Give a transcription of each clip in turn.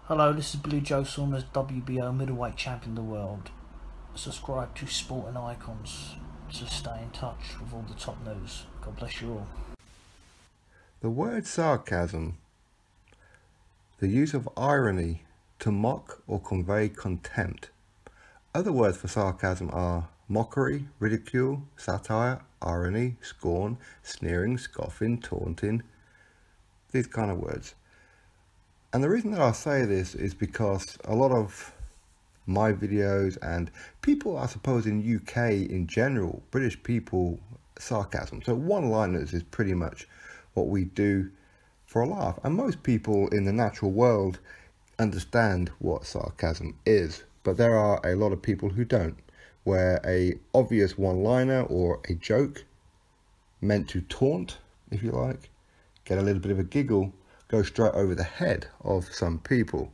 Hello, this is Blue Joe Saunders, WBO middleweight champion of the world. Subscribe to Sport and Icons to stay in touch with all the top news. God bless you all. The word sarcasm, the use of irony to mock or convey contempt. Other words for sarcasm are mockery, ridicule, satire, irony, scorn, sneering, scoffing, taunting, these kind of words. And the reason that I say this is because a lot of my videos and people, I suppose, in UK in general, British people, sarcasm. So one-liners is pretty much what we do for a laugh. And most people in the natural world understand what sarcasm is. But there are a lot of people who don't, where a obvious one-liner or a joke meant to taunt, if you like, get a little bit of a giggle, go straight over the head of some people.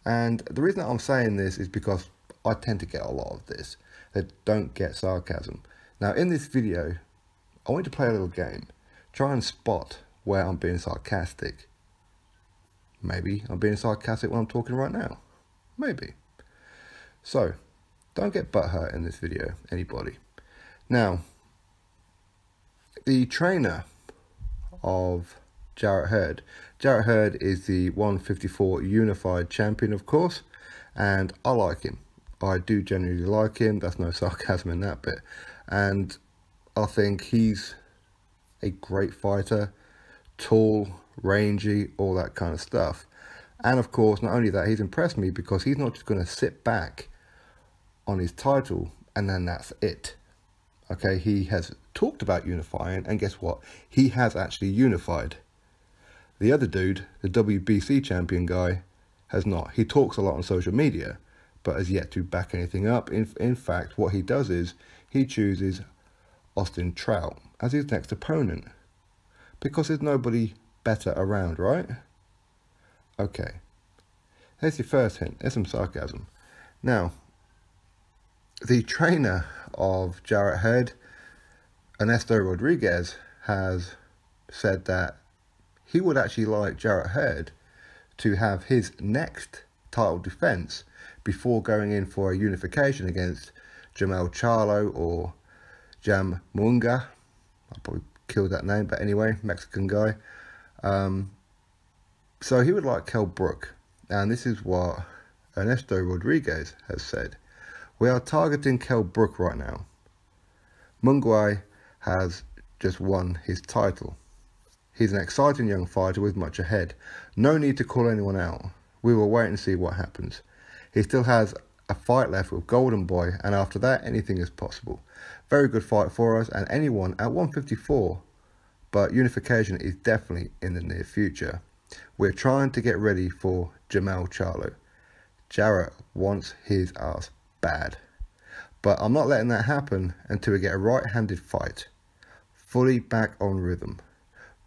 And the reason that I'm saying this is because I tend to get a lot of this that don't get sarcasm. Now in this video, I want you to play a little game. Try and spot where I'm being sarcastic. Maybe I'm being sarcastic when I'm talking right now. Maybe. So, don't get butthurt in this video, anybody. Now, the trainer of Jarrett Hurd. Jarrett Hurd is the 154 unified champion, of course, and I like him. I do genuinely like him. That's no sarcasm in that bit. And I think he's a great fighter, tall, rangy, all that kind of stuff. And of course, not only that, he's impressed me because he's not just going to sit back on his title and then that's it. Okay, he has talked about unifying, and guess what? He has actually unified. The other dude, the WBC champion guy, has not. He talks a lot on social media, but has yet to back anything up. In fact, what he does is he chooses Austin Trout as his next opponent because there's nobody better around, right? Okay, there's your first hint. There's some sarcasm. Now, the trainer of Jarrett Hurd, Ernesto Rodriguez, has said that he would actually like Jarrett Hurd to have his next title defense before going in for a unification against Jermell Charlo or Jam Munga. I probably killed that name, but anyway, Mexican guy. So he would like Kell Brook, and this is what Ernesto Rodriguez has said. We are targeting Kell Brook right now. Munguai has just won his title. He's an exciting young fighter with much ahead. No need to call anyone out. We will wait and see what happens. He still has a fight left with Golden Boy, and after that, anything is possible. Very good fight for us and anyone at 154, but unification is definitely in the near future. We're trying to get ready for Jermell Charlo. Jarrett wants his ass bad. But I'm not letting that happen until we get a right-handed fight. Fully back on rhythm.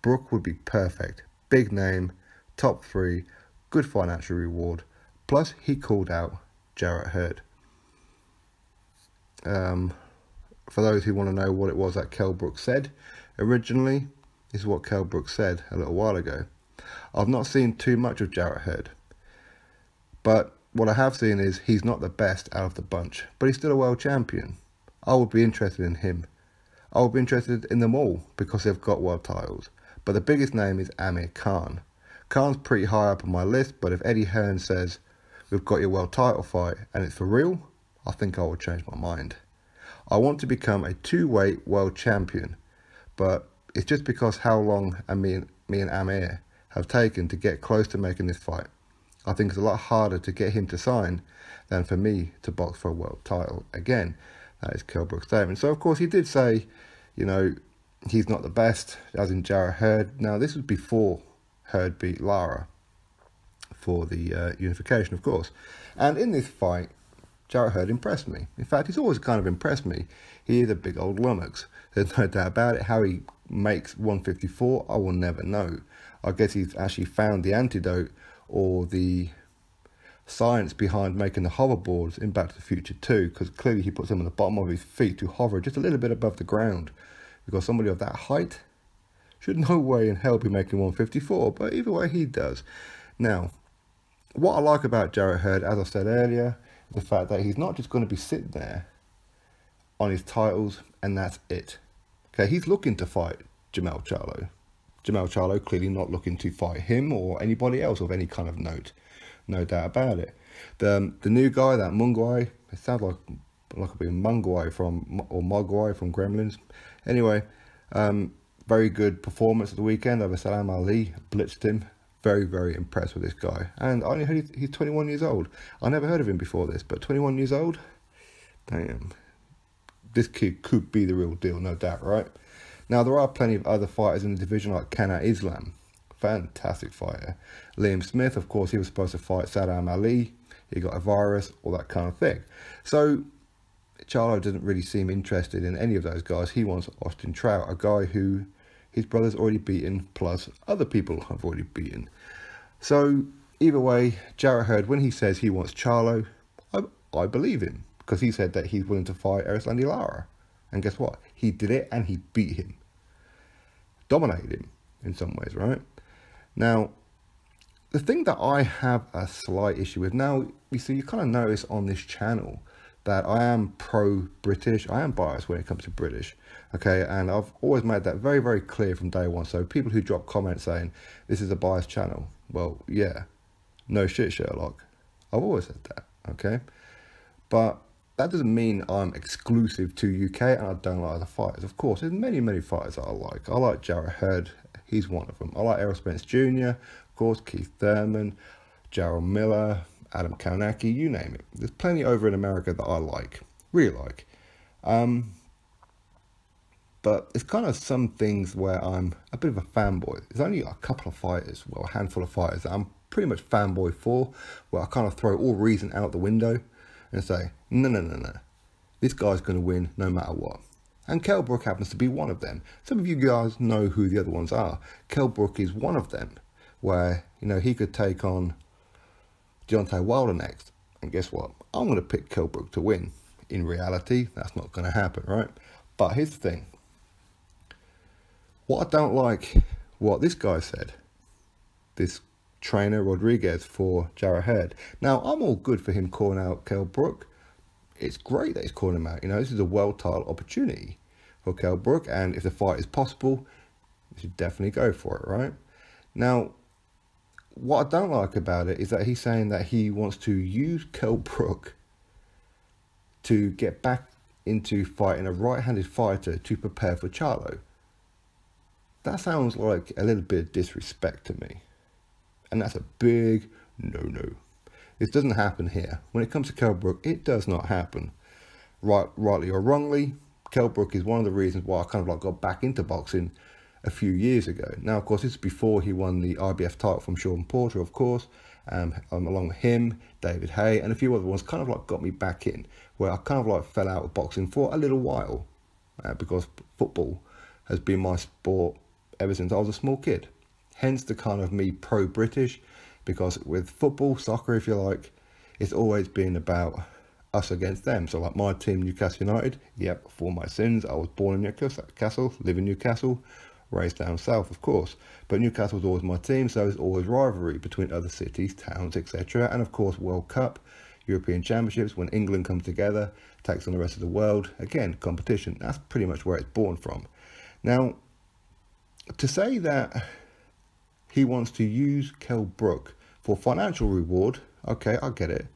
Brook would be perfect. Big name, top 3, good financial reward. Plus, he called out Jarrett Hurd. For those who want to know what it was that Kell Brook said originally, this is what Kell Brook said a little while ago. I've not seen too much of Jarrett Hurd, but what I have seen is he's not the best out of the bunch, but he's still a world champion. I would be interested in him. I would be interested in them all because they've got world titles. But the biggest name is Amir Khan. Khan's pretty high up on my list, but if Eddie Hearn says, we've got your world title fight and it's for real, I think I will change my mind. I want to become a 2-weight world champion, but it's just because how long me and Amir have taken to get close to making this fight. I think it's a lot harder to get him to sign than for me to box for a world title. Again, that is Kell Brook's statement. So, of course, he did say, you know, he's not the best, as in Jarrett Hurd. Now, this was before Hurd beat Lara for the unification, of course. And in this fight, Jarrett Hurd impressed me. In fact, he's always kind of impressed me. He is a big old lummox. There's no doubt about it. How he makes 154, I will never know. I guess he's actually found the antidote or the science behind making the hoverboards in Back to the Future 2, because clearly he puts them on the bottom of his feet to hover just a little bit above the ground, because somebody of that height should no way in hell be making 154, but either way he does. Now, what I like about Jarrett Hurd, as I said earlier, is the fact that he's not just going to be sitting there on his titles and that's it. Okay, he's looking to fight Jermell Charlo. Jermell Charlo clearly not looking to fight him or anybody else of any kind of note. No doubt about it. The new guy, that Mungwai, it sounds like a bit Mungwai or Mogwai from Gremlins. Anyway, very good performance at the weekend over Salam Ali, blitzed him. Very, very impressed with this guy. And I only heard he's 21 years old. I never heard of him before this, but 21 years old? Damn. This kid could be the real deal, no doubt, right? Now, there are plenty of other fighters in the division like Kana Islam. Fantastic fighter. Liam Smith, of course, he was supposed to fight Saddam Ali. He got a virus, all that kind of thing. So, Charlo doesn't really seem interested in any of those guys. He wants Austin Trout, a guy who his brother's already beaten, plus other people have already beaten. So, either way, Jarrett Hurd, when he says he wants Charlo, I believe him. Because he said that he's willing to fight Erislandy Lara. And guess what? He did it and he beat him. Dominated him in some ways, right? Now, the thing that I have a slight issue with, now, you see, you kind of notice on this channel that I am pro-British. I am biased when it comes to British, okay? And I've always made that very, very clear from day one. So people who drop comments saying, this is a biased channel, well, yeah, no shit, Sherlock. I've always said that, okay? But that doesn't mean I'm exclusive to UK and I don't like other fighters. Of course, there's many, many fighters that I like. I like Jarrett Hurd. He's one of them. I like Errol Spence Jr., of course, Keith Thurman, Jarrell Miller, Adam Kaunaki, you name it. There's plenty over in America that I like, really like. But it's kind of some things where I'm a bit of a fanboy. There's only a couple of fighters, well, a handful of fighters that I'm pretty much fanboy for, where I kind of throw all reason out the window and say, no. This guy's going to win no matter what. And Kell Brook happens to be one of them. Some of you guys know who the other ones are. Kell Brook is one of them, where, you know, he could take on Deontay Wilder next. And guess what? I'm going to pick Kell Brook to win. In reality, that's not going to happen, right? But here's the thing. What I don't like, what this guy said, this trainer Rodriguez for Jarrett Hurd. Now, I'm all good for him calling out Kell Brook. It's great that he's calling him out. You know, this is a world title opportunity for Kell Brook, and if the fight is possible, you should definitely go for it, right? Now, what I don't like about it is that he's saying that he wants to use Kell Brook to get back into fighting a right-handed fighter to prepare for Charlo. That sounds like a little bit of disrespect to me. And that's a big no-no. This doesn't happen here. When it comes to Kell Brook, it does not happen. Rightly or wrongly, Kell Brook is one of the reasons why I kind of like got back into boxing a few years ago. Now, of course, this is before he won the IBF title from Sean Porter, of course. Along with him, David Hay, and a few other ones kind of like got me back in, where I kind of like fell out of boxing for a little while because football has been my sport ever since I was a small kid. Hence the kind of me pro-British, because with football, soccer if you like, it's always been about us against them. So like my team, Newcastle United, yep, for my sins, I was born in Newcastle, live in Newcastle, raised down south of course. But Newcastle was always my team, so there's always rivalry between other cities, towns, etc. And of course World Cup, European Championships, when England comes together, takes on the rest of the world, again, competition. That's pretty much where it's born from. Now, to say that he wants to use Kell Brook for financial reward, okay, I get it,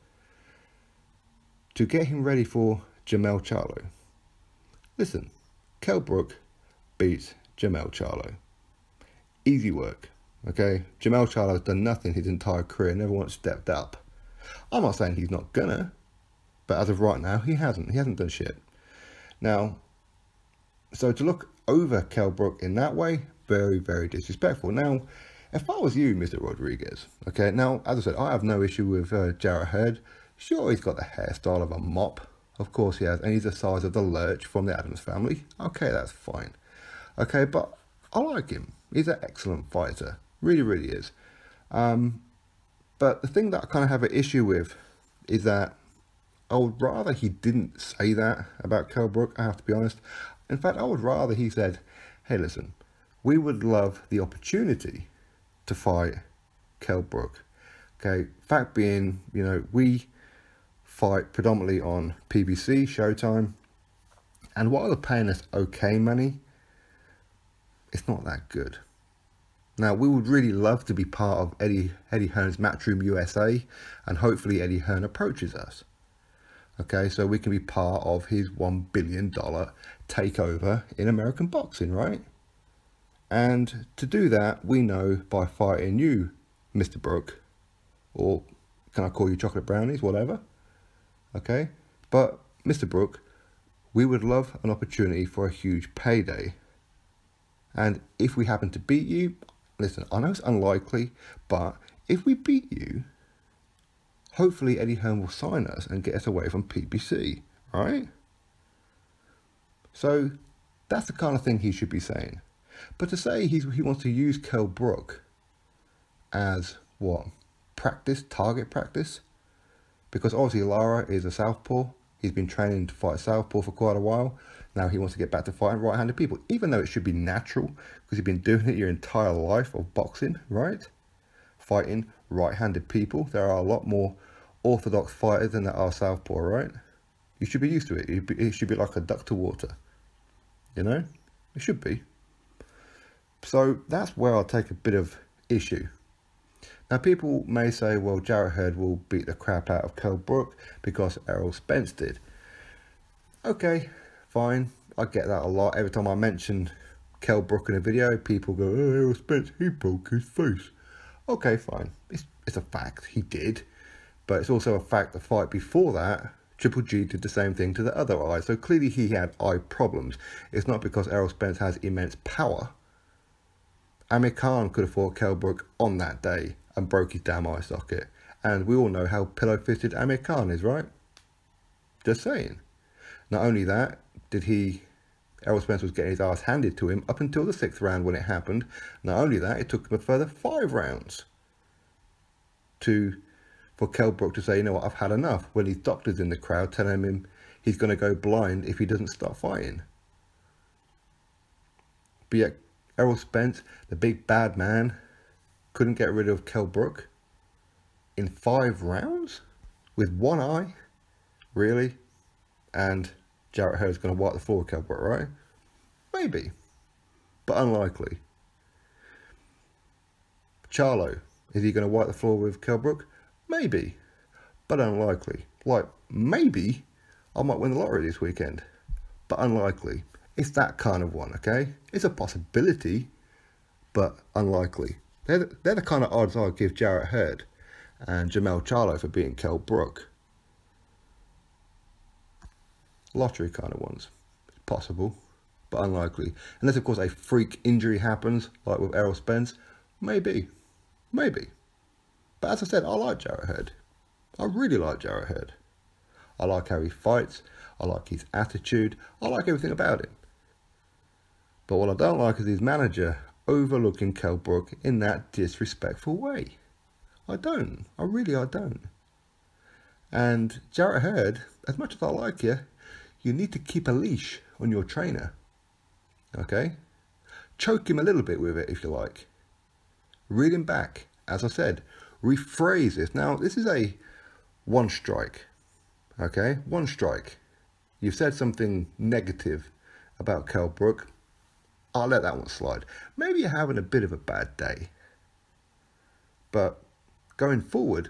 to get him ready for Jermell Charlo. Listen, Kell Brook beats Jermell Charlo. Easy work, okay? Jermell Charlo's done nothing his entire career, never once stepped up. I'm not saying he's not gonna, but as of right now, he hasn't. He hasn't done shit. Now, so to look over Kell Brook in that way, very, very disrespectful. Now, if I was you, Mr. Rodriguez, okay, now, as I said, I have no issue with Jarrett Hurd. Sure, he's got the hairstyle of a mop. Of course he has. And he's the size of the Lurch from the Addams Family. Okay, that's fine. Okay, but I like him. He's an excellent fighter. Really, really is. But the thing that I kind of have an issue with is that I would rather he didn't say that about Kell Brook, I have to be honest. In fact, I would rather he said, hey, listen, we would love the opportunity to fight Kell Brook. Okay, fact being, you know, we fight predominantly on PBC, Showtime, and while they're paying us okay money, it's not that good. Now, we would really love to be part of Eddie Hearn's Matchroom USA, and hopefully Eddie Hearn approaches us. Okay, so we can be part of his $1 billion takeover in American boxing, right? And to do that, we know by fighting you, Mr. Brook, or can I call you Chocolate Brownies, whatever. Okay, but Mr. Brook, we would love an opportunity for a huge payday. And if we happen to beat you, listen, I know it's unlikely, but if we beat you, hopefully Eddie Hearn will sign us and get us away from PBC, right? So that's the kind of thing he should be saying. But to say he wants to use Kell Brook as what? Target practice? Because obviously Lara is a southpaw. He's been training to fight southpaw for quite a while. Now he wants to get back to fighting right-handed people, even though it should be natural, because you've been doing it your entire life of boxing, right? Fighting right-handed people. There are a lot more orthodox fighters than there are southpaw, right? You should be used to it. It should be like a duck to water, you know? It should be. So that's where I'll take a bit of issue. Now, people may say, well, Jarrett Hurd will beat the crap out of Kell Brook because Errol Spence did. Okay, fine. I get that a lot. Every time I mention Kell Brook in a video, people go, oh, Errol Spence, he broke his face. Okay, fine. It's a fact. He did. But it's also a fact the fight before that, Triple G did the same thing to the other eye. So clearly he had eye problems. It's not because Errol Spence has immense power. Amir Khan could have fought Kell Brook on that day and broke his damn eye socket. And we all know how pillow-fisted Amir Khan is, right? Just saying. Not only that, Errol Spence was getting his ass handed to him up until the 6th round when it happened. Not only that, it took him a further 5 rounds for Kell Brook to say, you know what, I've had enough, when his doctor's in the crowd telling him he's going to go blind if he doesn't stop fighting. But yet, Errol Spence, the big bad man, couldn't get rid of Kell Brook in 5 rounds with one eye? Really? And Jarrett Hurd's going to wipe the floor with Kell Brook, right? Maybe, but unlikely. Charlo, is he going to wipe the floor with Kell Brook? Maybe, but unlikely. Like, maybe I might win the lottery this weekend, but unlikely. It's that kind of one, okay? It's a possibility, but unlikely. They're the kind of odds I'd give Jarrett Hurd and Jamel Charlo for beating Kell Brook. Lottery kind of ones. It's possible, but unlikely. Unless, of course, a freak injury happens, like with Errol Spence. Maybe. Maybe. But as I said, I like Jarrett Hurd. I really like Jarrett Hurd. I like how he fights. I like his attitude. I like everything about him. But what I don't like is his manager overlooking Kell Brook in that disrespectful way. I don't. I don't. And Jarrett Hurd, as much as I like you, you need to keep a leash on your trainer. Okay? Choke him a little bit with it if you like. Reel him back. As I said, rephrase this. Now, this is a 1 strike. Okay? 1 strike. You've said something negative about Kell Brook. I'll let that one slide. Maybe you're having a bit of a bad day. But going forward,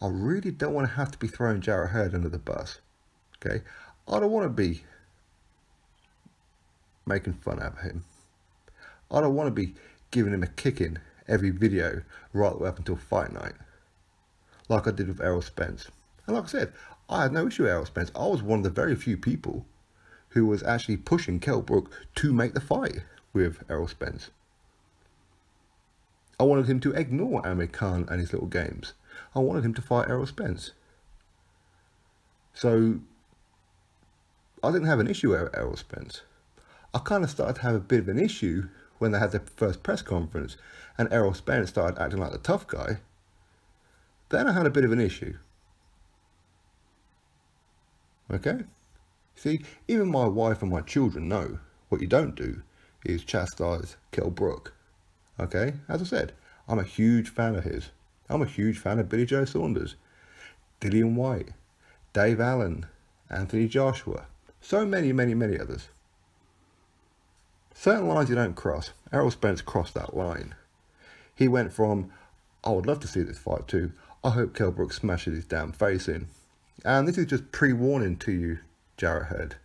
I really don't want to have to be throwing Jarrett Hurd under the bus. Okay? I don't want to be making fun of him. I don't want to be giving him a kicking every video right the way up until fight night, like I did with Errol Spence. And like I said, I had no issue with Errol Spence. I was one of the very few people who was actually pushing Kell Brook to make the fight with Errol Spence. I wanted him to ignore Amir Khan and his little games. I wanted him to fight Errol Spence. So I didn't have an issue with Errol Spence. I kind of started to have a bit of an issue when they had their first press conference and Errol Spence started acting like the tough guy. Then I had a bit of an issue. Okay? See, even my wife and my children know what you don't do is chastise Kell Brook. Okay? As I said, I'm a huge fan of his. I'm a huge fan of Billy Joe Saunders, Dillian White, Dave Allen, Anthony Joshua, so many others. Certain lines you don't cross. Errol Spence crossed that line. He went from, I would love to see this fight, to, I hope Kell Brook smashes his damn face in. And this is just pre-warning to you, Jarrett Hurd.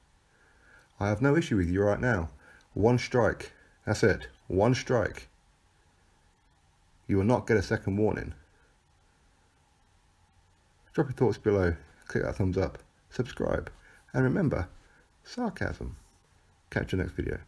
I have no issue with you right now. One strike. That's it. One strike. You will not get a second warning. Drop your thoughts below. Click that thumbs up. Subscribe. And remember, sarcasm. Catch you next video.